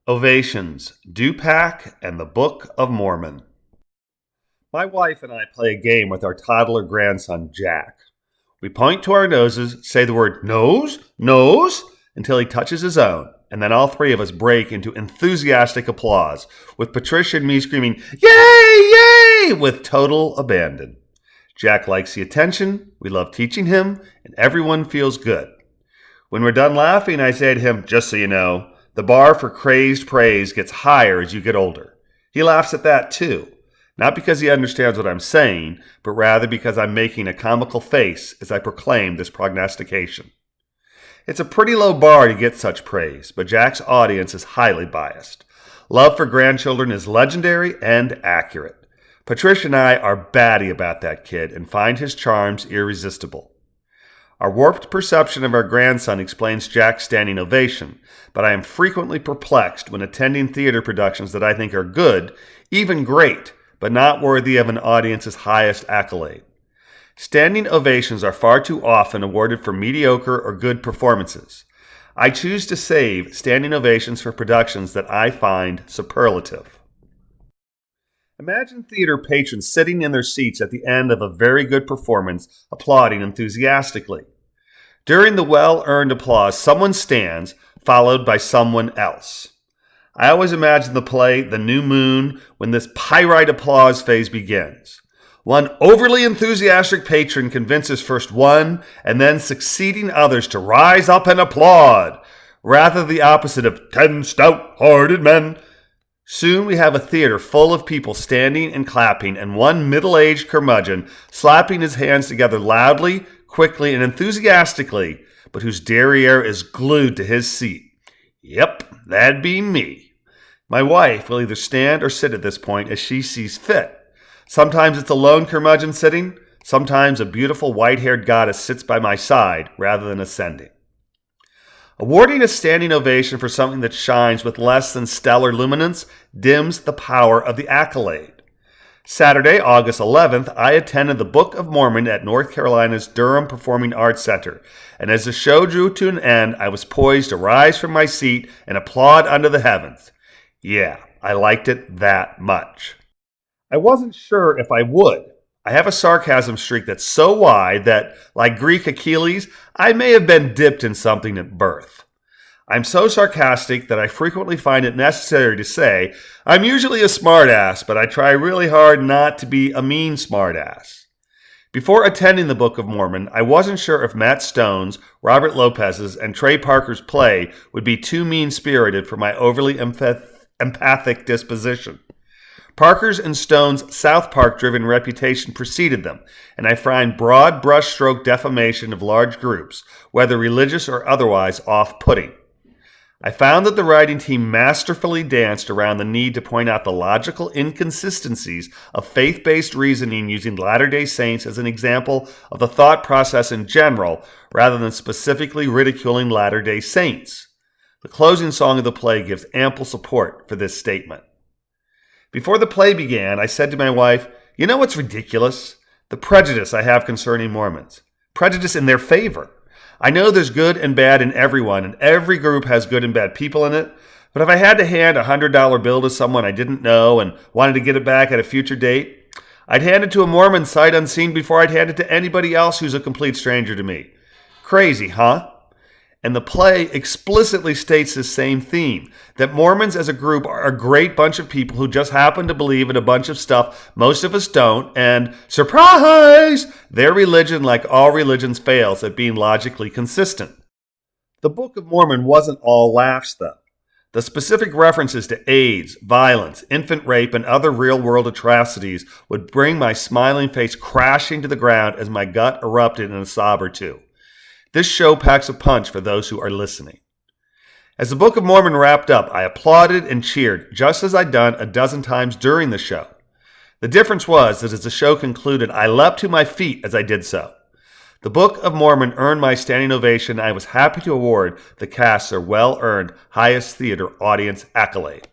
Ovations, Dupac, and the Book of Mormon. My wife and I play a game with our toddler grandson, Jack. We point to our noses, say the word nose, nose, until he touches his own, and then all three of us break into enthusiastic applause, with Patricia and me screaming, "Yay, yay!" with total abandon. Jack likes the attention, we love teaching him, and everyone feels good. When we're done laughing, I say to him, "Just so you know, the bar for crazed praise gets higher as you get older." He laughs at that too, not because he understands what I'm saying, but rather because I'm making a comical face as I proclaim this prognostication. It's a pretty low bar to get such praise, but Jack's audience is highly biased. Love for grandchildren is legendary and accurate. Patricia and I are batty about that kid and find his charms irresistible. Our warped perception of our grandson explains Jack's standing ovation, but I am frequently perplexed when attending theater productions that I think are good, even great, but not worthy of an audience's highest accolade. Standing ovations are far too often awarded for mediocre or good performances. I choose to save standing ovations for productions that I find superlative. Imagine theater patrons sitting in their seats at the end of a very good performance, applauding enthusiastically. During the well-earned applause, someone stands, followed by someone else. I always imagine the play The New Moon when this pyrite applause phase begins. One overly enthusiastic patron convinces first one and then succeeding others to rise up and applaud, rather the opposite of 10 stout-hearted men. Soon we have a theater full of people standing and clapping, and one middle-aged curmudgeon slapping his hands together loudly, quickly, and enthusiastically, but whose derriere is glued to his seat. Yep, that'd be me. My wife will either stand or sit at this point as she sees fit. Sometimes it's a lone curmudgeon sitting, sometimes a beautiful white-haired goddess sits by my side rather than ascending. Awarding a standing ovation for something that shines with less than stellar luminance dims the power of the accolade. Saturday, August 11th, I attended the Book of Mormon at North Carolina's Durham Performing Arts Center, and as the show drew to an end, I was poised to rise from my seat and applaud under the heavens. Yeah, I liked it that much. I wasn't sure if I would. I have a sarcasm streak that's so wide that, like Greek Achilles, I may have been dipped in something at birth. I'm so sarcastic that I frequently find it necessary to say, I'm usually a smartass, but I try really hard not to be a mean smartass. Before attending the Book of Mormon, I wasn't sure if Matt Stone's, Robert Lopez's, and Trey Parker's play would be too mean-spirited for my overly empathic disposition. Parker's and Stone's South Park-driven reputation preceded them, and I find broad brushstroke defamation of large groups, whether religious or otherwise, off-putting. I found that the writing team masterfully danced around the need to point out the logical inconsistencies of faith-based reasoning using Latter-day Saints as an example of the thought process in general, rather than specifically ridiculing Latter-day Saints. The closing song of the play gives ample support for this statement. Before the play began, I said to my wife, "You know what's ridiculous? The prejudice I have concerning Mormons. Prejudice in their favor. I know there's good and bad in everyone, and every group has good and bad people in it, but if I had to hand a $100 bill to someone I didn't know and wanted to get it back at a future date, I'd hand it to a Mormon sight unseen before I'd hand it to anybody else who's a complete stranger to me. Crazy, huh?" And the play explicitly states the same theme, that Mormons as a group are a great bunch of people who just happen to believe in a bunch of stuff most of us don't, and, surprise, their religion, like all religions, fails at being logically consistent. The Book of Mormon wasn't all laughs, though. The specific references to AIDS, violence, infant rape, and other real-world atrocities would bring my smiling face crashing to the ground as my gut erupted in a sob or two. This show packs a punch for those who are listening. As the Book of Mormon wrapped up, I applauded and cheered, just as I'd done a dozen times during the show. The difference was that as the show concluded, I leapt to my feet as I did so. The Book of Mormon earned my standing ovation, and I was happy to award the cast their well-earned highest theater audience accolade.